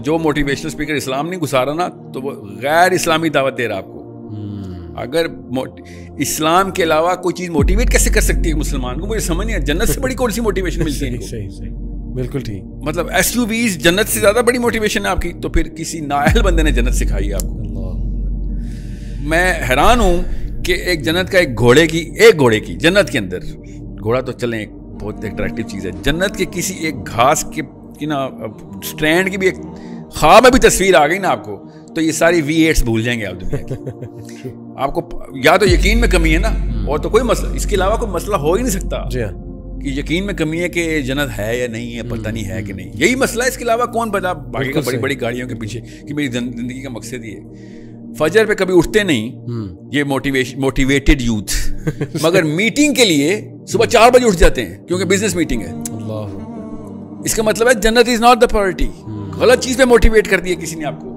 جو motivational speaker اسلام نہیں گسارا نا تو وہ غیر اسلامی دعوت دے رہا آپ کو. اگر اسلام کے علاوہ کوئی چیز موٹیویٹ کیسے کر سکتی ہے مسلمان کو؟ مجھے سمجھ نہیں ہے. جنت سے بڑی کون سی موٹیویشن ملتی ہے؟ صحیح بالکل ٹھیک. مطلب ایس یو ویز جنت سے زیادہ بڑی موٹیویشن ہے آپ کی. تو پھر کسی نااہل بندے نے جنت سکھائی ہے آپ کو. میں حیران ہوں کہ ایک جنت کا ایک گھوڑے کی جنت کے اندر، گھوڑا تو چلیں ایک بہت اٹریکٹیو چیز ہے، جنت کے کسی ایک گھاس کے نا اسٹینڈ کی بھی ایک خواب میں بھی تصویر آ گئی نا آپ کو، تو یہ ساری V8 بھول جائیں گے آپ دنیا کی. آپ کو یا تو یقین میں کمی ہے نا، اور تو کوئی مسئلہ، اس کے علاوہ کوئی مسئلہ ہو ہی نہیں سکتا کہ یقین میں کمی ہے کہ جنت ہے یا نہیں ہے، پتہ نہیں ہے کہ نہیں. یہی مسئلہ ہے، اس کے علاوہ کون بتا بھاگے گا بڑی بڑی گاڑیوں کے پیچھے کہ میری زندگی کا مقصد یہ ہے. فجر پہ کبھی اٹھتے نہیں یہ موٹیویٹڈ یوتھ، مگر میٹنگ کے لیے صبح 4 بجے اٹھ جاتے ہیں کیونکہ بزنس میٹنگ ہے. اس کا مطلب ہے جنت از ناٹ دا پرائورٹی. غلط چیز پہ موٹیویٹ کر دیا کسی نے آپ کو.